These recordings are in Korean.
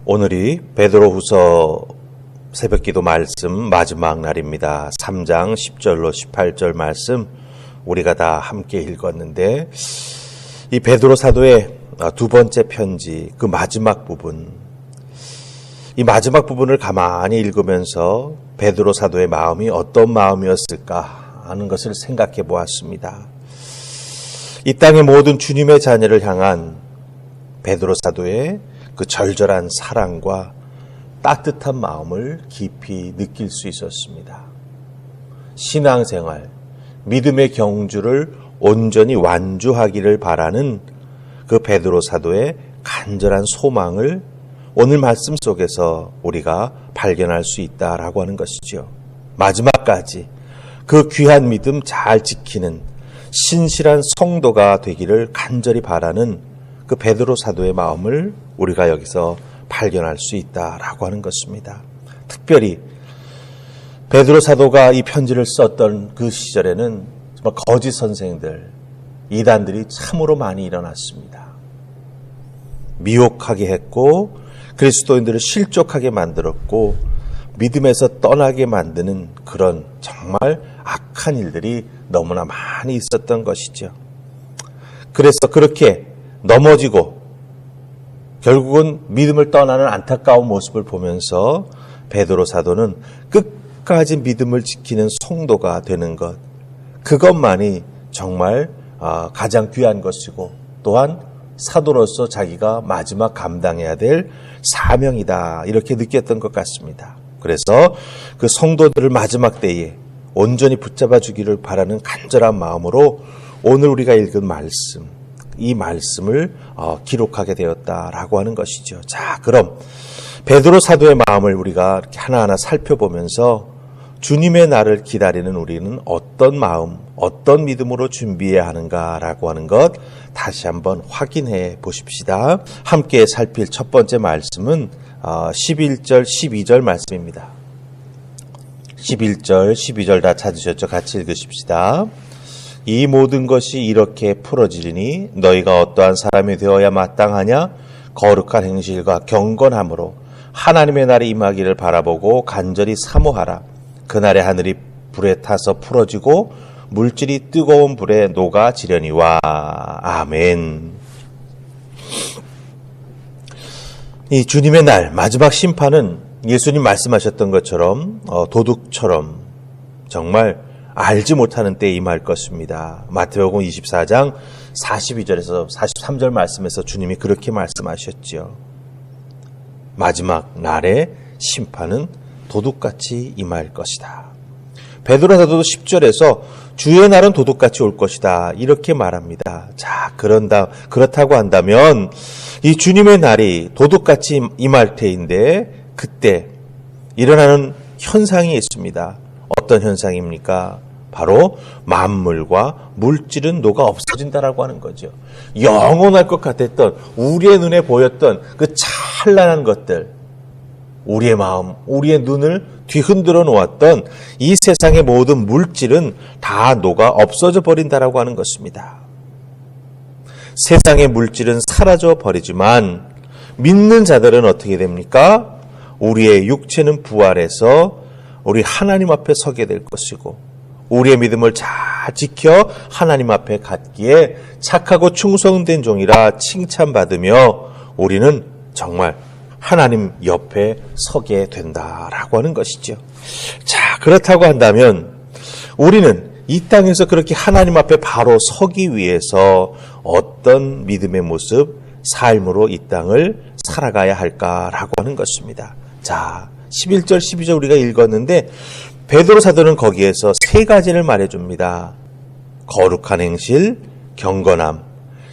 오늘이 베드로후서 새벽기도 말씀 마지막 날입니다. 3장 10절로 18절 말씀 우리가 다 함께 읽었는데, 이 베드로 사도의 두 번째 편지 그 마지막 부분, 이 마지막 부분을 가만히 읽으면서 베드로 사도의 마음이 어떤 마음이었을까 하는 것을 생각해 보았습니다. 이 땅의 모든 주님의 자녀를 향한 베드로 사도의 그 절절한 사랑과 따뜻한 마음을 깊이 느낄 수 있었습니다. 신앙생활, 믿음의 경주를 온전히 완주하기를 바라는 그 베드로 사도의 간절한 소망을 오늘 말씀 속에서 우리가 발견할 수 있다라고 하는 것이죠. 마지막까지 그 귀한 믿음 잘 지키는 신실한 성도가 되기를 간절히 바라는 그 베드로 사도의 마음을 우리가 여기서 발견할 수 있다라고 하는 것입니다. 특별히 베드로 사도가 이 편지를 썼던 그 시절에는 정말 거짓 선생들, 이단들이 참으로 많이 일어났습니다. 미혹하게 했고 그리스도인들을 실족하게 만들었고 믿음에서 떠나게 만드는 그런 정말 악한 일들이 너무나 많이 있었던 것이죠. 그래서 그렇게 넘어지고 결국은 믿음을 떠나는 안타까운 모습을 보면서 베드로 사도는 끝까지 믿음을 지키는 성도가 되는 것, 그것만이 정말 가장 귀한 것이고 또한 사도로서 자기가 마지막 감당해야 될 사명이다, 이렇게 느꼈던 것 같습니다. 그래서 그 성도들을 마지막 때에 온전히 붙잡아 주기를 바라는 간절한 마음으로 오늘 우리가 읽은 말씀, 이 말씀을 기록하게 되었다라고 하는 것이죠. 자, 그럼 베드로 사도의 마음을 우리가 이렇게 하나하나 살펴보면서 주님의 날을 기다리는 우리는 어떤 마음, 어떤 믿음으로 준비해야 하는가라고 하는 것 다시 한번 확인해 보십시다. 함께 살필 첫 번째 말씀은 11절, 12절 말씀입니다. 11절, 12절 다 찾으셨죠? 같이 읽으십시다. 이 모든 것이 이렇게 풀어지리니 너희가 어떠한 사람이 되어야 마땅하냐? 거룩한 행실과 경건함으로 하나님의 날이 임하기를 바라보고 간절히 사모하라. 그날의 하늘이 불에 타서 풀어지고 물질이 뜨거운 불에 녹아지려니와. 아멘. 이 주님의 날, 마지막 심판은 예수님 말씀하셨던 것처럼 도둑처럼 정말 알지 못하는 때에 임할 것입니다. 마태복음 24장 42절에서 43절 말씀에서 주님이 그렇게 말씀하셨죠. 마지막 날의 심판은 도둑같이 임할 것이다. 베드로 사도도 10절에서 주의 날은 도둑같이 올 것이다, 이렇게 말합니다. 자, 그렇다고 한다면 이 주님의 날이 도둑같이 임할 때인데 그때 일어나는 현상이 있습니다. 어떤 현상입니까? 바로 만물과 물질은 녹아 없어진다라고 하는 거죠. 영원할 것 같았던, 우리의 눈에 보였던 그 찬란한 것들, 우리의 마음, 우리의 눈을 뒤흔들어 놓았던 이 세상의 모든 물질은 다 녹아 없어져 버린다라고 하는 것입니다. 세상의 물질은 사라져 버리지만 믿는 자들은 어떻게 됩니까? 우리의 육체는 부활해서 우리 하나님 앞에 서게 될 것이고 우리의 믿음을 잘 지켜 하나님 앞에 갖기에 착하고 충성된 종이라 칭찬받으며 우리는 정말 하나님 옆에 서게 된다라고 하는 것이죠. 자, 그렇다고 한다면 우리는 이 땅에서 그렇게 하나님 앞에 바로 서기 위해서 어떤 믿음의 모습, 삶으로 이 땅을 살아가야 할까라고 하는 것입니다. 자, 11절, 12절 우리가 읽었는데 베드로 사도는 거기에서 세 가지를 말해줍니다. 거룩한 행실, 경건함.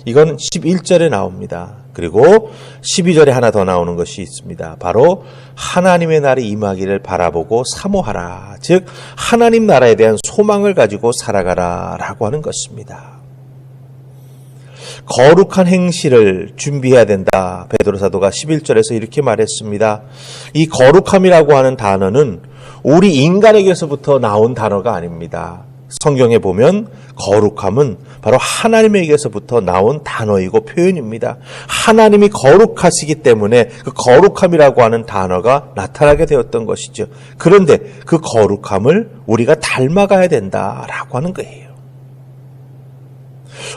이건 11절에 나옵니다. 그리고 12절에 하나 더 나오는 것이 있습니다. 바로 하나님의 날이 임하기를 바라보고 사모하라. 즉 하나님 나라에 대한 소망을 가지고 살아가라 라고 하는 것입니다. 거룩한 행실을 준비해야 된다. 베드로 사도가 11절에서 이렇게 말했습니다. 이 거룩함이라고 하는 단어는 우리 인간에게서부터 나온 단어가 아닙니다. 성경에 보면 거룩함은 바로 하나님에게서부터 나온 단어이고 표현입니다. 하나님이 거룩하시기 때문에 그 거룩함이라고 하는 단어가 나타나게 되었던 것이죠. 그런데 그 거룩함을 우리가 닮아가야 된다라고 하는 거예요.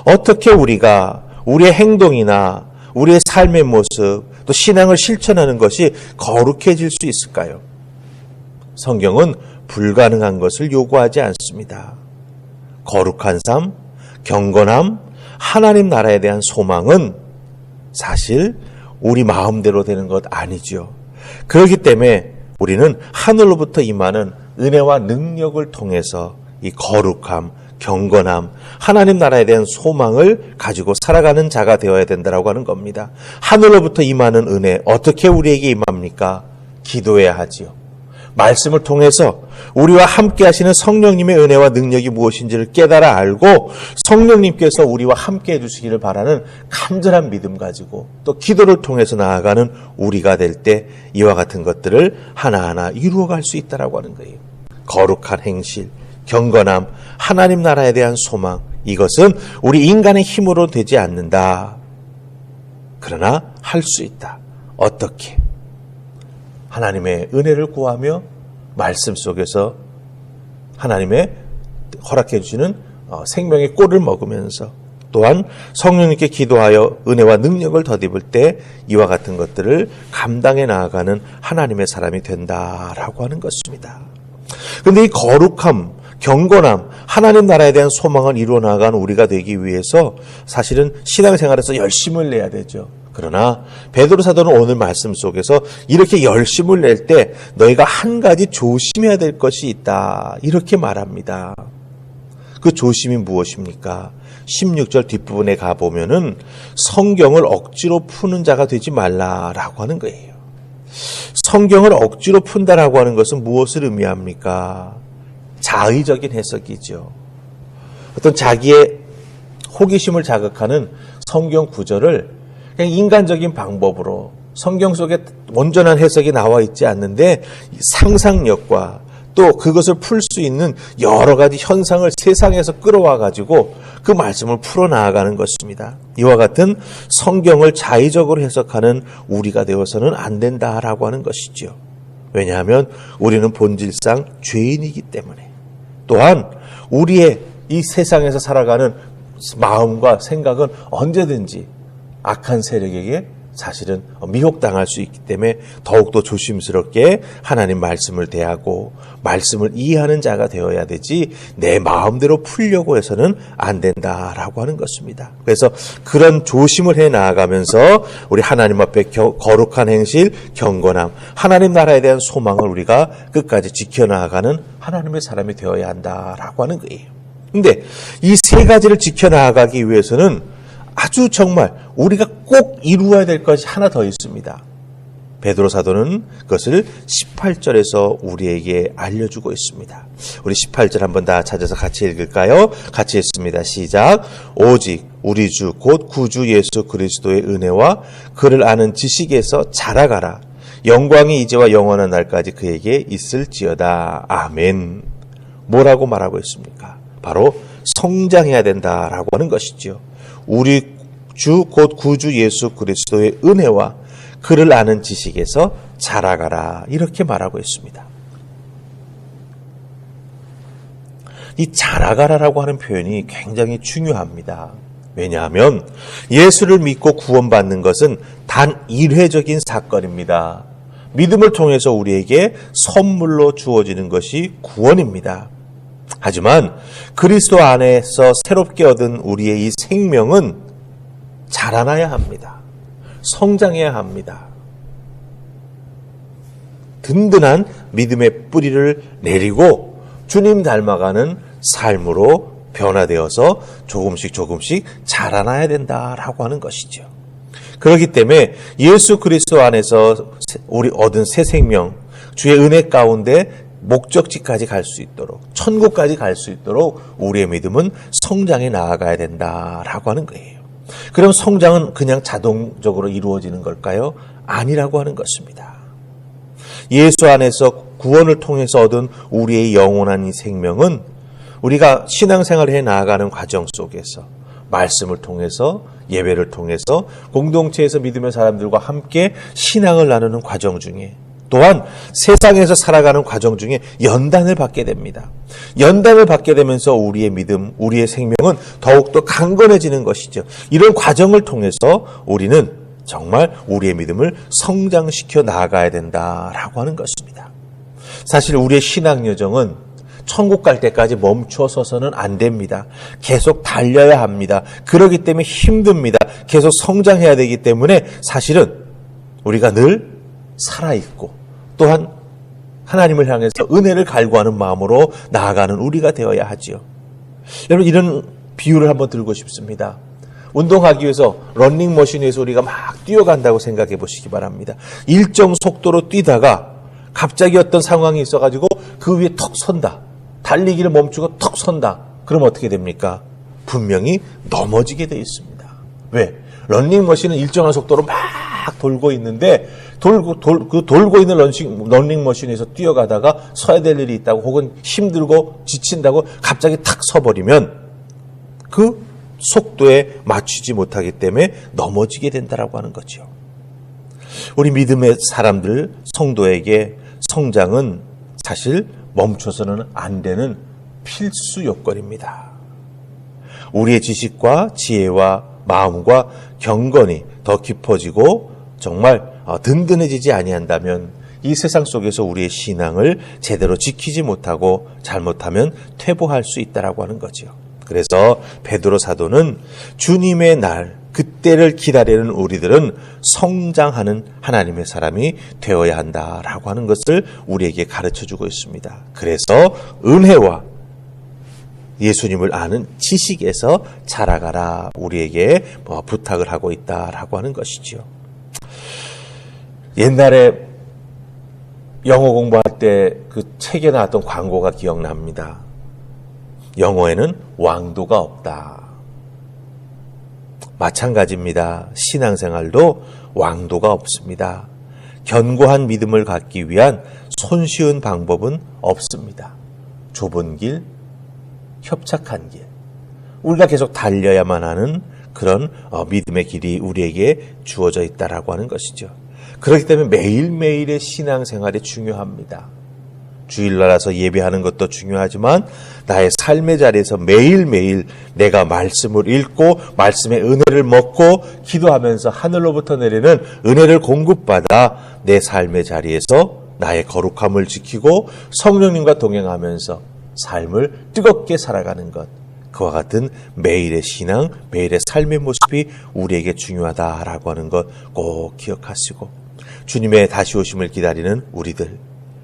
어떻게 우리가 우리의 행동이나 우리의 삶의 모습, 또 신앙을 실천하는 것이 거룩해질 수 있을까요? 성경은 불가능한 것을 요구하지 않습니다. 거룩한 삶, 경건함, 하나님 나라에 대한 소망은 사실 우리 마음대로 되는 것 아니죠. 그렇기 때문에 우리는 하늘로부터 임하는 은혜와 능력을 통해서 이 거룩함, 경건함, 하나님 나라에 대한 소망을 가지고 살아가는 자가 되어야 된다라고 하는 겁니다. 하늘로부터 임하는 은혜, 어떻게 우리에게 임합니까? 기도해야 하지요. 말씀을 통해서 우리와 함께 하시는 성령님의 은혜와 능력이 무엇인지를 깨달아 알고 성령님께서 우리와 함께 해주시기를 바라는 간절한 믿음 가지고 또 기도를 통해서 나아가는 우리가 될 때 이와 같은 것들을 하나하나 이루어갈 수 있다라고 하는 거예요. 거룩한 행실, 경건함, 하나님 나라에 대한 소망, 이것은 우리 인간의 힘으로 되지 않는다. 그러나 할 수 있다. 어떻게? 하나님의 은혜를 구하며 말씀 속에서 하나님의 허락해 주시는 생명의 꼴을 먹으면서 또한 성령님께 기도하여 은혜와 능력을 덧입을 때 이와 같은 것들을 감당해 나아가는 하나님의 사람이 된다라고 하는 것입니다. 그런데 이 거룩함, 경건함, 하나님 나라에 대한 소망을 이루어 나가는 우리가 되기 위해서 사실은 신앙생활에서 열심을 내야 되죠. 그러나 베드로 사도는 오늘 말씀 속에서 이렇게 열심을 낼 때 너희가 한 가지 조심해야 될 것이 있다, 이렇게 말합니다. 그 조심이 무엇입니까? 16절 뒷부분에 가보면은 성경을 억지로 푸는 자가 되지 말라라고 하는 거예요. 성경을 억지로 푼다라고 하는 것은 무엇을 의미합니까? 자의적인 해석이죠. 어떤 자기의 호기심을 자극하는 성경 구절을 그냥 인간적인 방법으로 성경 속에 온전한 해석이 나와 있지 않는데 상상력과 또 그것을 풀 수 있는 여러 가지 현상을 세상에서 끌어와 가지고 그 말씀을 풀어나가는 것입니다. 이와 같은 성경을 자의적으로 해석하는 우리가 되어서는 안 된다라고 하는 것이죠. 왜냐하면 우리는 본질상 죄인이기 때문에, 또한 우리의 이 세상에서 살아가는 마음과 생각은 언제든지 악한 세력에게 사실은 미혹당할 수 있기 때문에 더욱더 조심스럽게 하나님 말씀을 대하고 말씀을 이해하는 자가 되어야 되지 내 마음대로 풀려고 해서는 안 된다라고 하는 것입니다. 그래서 그런 조심을 해 나아가면서 우리 하나님 앞에 거룩한 행실, 경건함, 하나님 나라에 대한 소망을 우리가 끝까지 지켜나가는 하나님의 사람이 되어야 한다라고 하는 거예요. 근데 이 세 가지를 지켜나가기 위해서는 아주 정말 우리가 꼭 이루어야 될 것이 하나 더 있습니다. 베드로 사도는 그것을 18절에서 우리에게 알려주고 있습니다. 우리 18절 한번 다 찾아서 같이 읽을까요? 같이 읽습니다. 시작. 오직 우리 주 곧 구주 예수 그리스도의 은혜와 그를 아는 지식에서 자라가라. 영광이 이제와 영원한 날까지 그에게 있을지어다. 아멘. 뭐라고 말하고 있습니까? 바로 성장해야 된다라고 하는 것이죠. 우리 주 곧 구주 예수 그리스도의 은혜와 그를 아는 지식에서 자라가라, 이렇게 말하고 있습니다. 이 자라가라라고 하는 표현이 굉장히 중요합니다. 왜냐하면 예수를 믿고 구원받는 것은 단 일회적인 사건입니다. 믿음을 통해서 우리에게 선물로 주어지는 것이 구원입니다. 하지만 그리스도 안에서 새롭게 얻은 우리의 이 생명은 자라나야 합니다. 성장해야 합니다. 든든한 믿음의 뿌리를 내리고 주님 닮아가는 삶으로 변화되어서 조금씩 자라나야 된다라고 하는 것이죠. 그렇기 때문에 예수 그리스도 안에서 우리 얻은 새 생명, 주의 은혜 가운데 목적지까지 갈 수 있도록, 천국까지 갈 수 있도록 우리의 믿음은 성장해 나아가야 된다라고 하는 거예요. 그럼 성장은 그냥 자동적으로 이루어지는 걸까요? 아니라고 하는 것입니다. 예수 안에서 구원을 통해서 얻은 우리의 영원한 이 생명은 우리가 신앙생활을 해 나아가는 과정 속에서 말씀을 통해서 예배를 통해서 공동체에서 믿음의 사람들과 함께 신앙을 나누는 과정 중에 또한 세상에서 살아가는 과정 중에 연단을 받게 됩니다. 연단을 받게 되면서 우리의 믿음, 우리의 생명은 더욱더 강건해지는 것이죠. 이런 과정을 통해서 우리는 정말 우리의 믿음을 성장시켜 나아가야 된다라고 하는 것입니다. 사실 우리의 신앙 여정은 천국 갈 때까지 멈춰서서는 안 됩니다. 계속 달려야 합니다. 그렇기 때문에 힘듭니다. 계속 성장해야 되기 때문에 사실은 우리가 늘 살아있고 또한 하나님을 향해서 은혜를 갈구하는 마음으로 나아가는 우리가 되어야 하지요. 여러분, 이런 비유를 한번 들고 싶습니다. 운동하기 위해서 러닝머신에서 우리가 막 뛰어간다고 생각해 보시기 바랍니다. 일정 속도로 뛰다가 갑자기 어떤 상황이 있어가지고 그 위에 턱 선다. 달리기를 멈추고 턱 선다. 그럼 어떻게 됩니까? 분명히 넘어지게 되어 있습니다. 왜? 러닝머신은 일정한 속도로 막 돌고 있는데 돌고 있는 러닝머신에서 뛰어가다가 서야 될 일이 있다고 혹은 힘들고 지친다고 갑자기 탁 서버리면 그 속도에 맞추지 못하기 때문에 넘어지게 된다라고 하는 거죠. 우리 믿음의 사람들, 성도에게 성장은 사실 멈춰서는 안 되는 필수 요건입니다. 우리의 지식과 지혜와 마음과 경건이 더 깊어지고 정말 든든해지지 아니한다면 이 세상 속에서 우리의 신앙을 제대로 지키지 못하고 잘못하면 퇴보할 수 있다라고 하는 거죠. 그래서 베드로 사도는 주님의 날, 그때를 기다리는 우리들은 성장하는 하나님의 사람이 되어야 한다라고 하는 것을 우리에게 가르쳐주고 있습니다. 그래서 은혜와 예수님을 아는 지식에서 자라가라 우리에게 부탁을 하고 있다라고 하는 것이죠. 옛날에 영어 공부할 때 그 책에 나왔던 광고가 기억납니다. 영어에는 왕도가 없다. 마찬가지입니다. 신앙생활도 왕도가 없습니다. 견고한 믿음을 갖기 위한 손쉬운 방법은 없습니다. 좁은 길, 협착한 길, 우리가 계속 달려야만 하는 그런 믿음의 길이 우리에게 주어져 있다라고 하는 것이죠. 그렇기 때문에 매일매일의 신앙생활이 중요합니다. 주일날 와서 예배하는 것도 중요하지만 나의 삶의 자리에서 매일매일 내가 말씀을 읽고 말씀의 은혜를 먹고 기도하면서 하늘로부터 내리는 은혜를 공급받아 내 삶의 자리에서 나의 거룩함을 지키고 성령님과 동행하면서 삶을 뜨겁게 살아가는 것, 그와 같은 매일의 신앙, 매일의 삶의 모습이 우리에게 중요하다라고 하는 것 꼭 기억하시고 주님의 다시 오심을 기다리는 우리들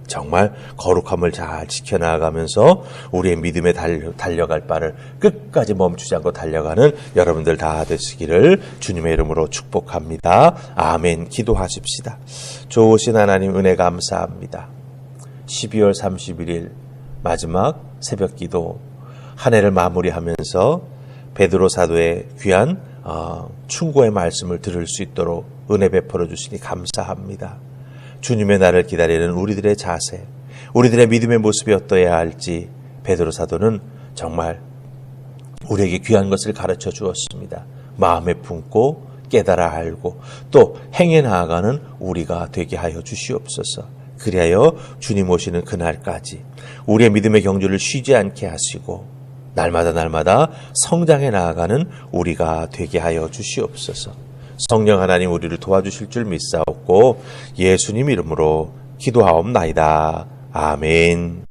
정말 거룩함을 잘 지켜나가면서 우리의 믿음에 달려갈 바를 끝까지 멈추지 않고 달려가는 여러분들 다 되시기를 주님의 이름으로 축복합니다. 아멘. 기도하십시다. 좋으신 하나님 은혜 감사합니다. 12월 31일 마지막 새벽 기도 한 해를 마무리하면서 베드로 사도의 귀한 충고의 말씀을 들을 수 있도록 은혜 베풀어 주시니 감사합니다. 주님의 날을 기다리는 우리들의 자세, 우리들의 믿음의 모습이 어떠해야 할지 베드로 사도는 정말 우리에게 귀한 것을 가르쳐 주었습니다. 마음에 품고 깨달아 알고 또 행해 나아가는 우리가 되게 하여 주시옵소서. 그리하여 주님 오시는 그날까지 우리의 믿음의 경주를 쉬지 않게 하시고 날마다 성장해 나아가는 우리가 되게 하여 주시옵소서. 성령 하나님 우리를 도와주실 줄 믿사옵고 예수님 이름으로 기도하옵나이다. 아멘.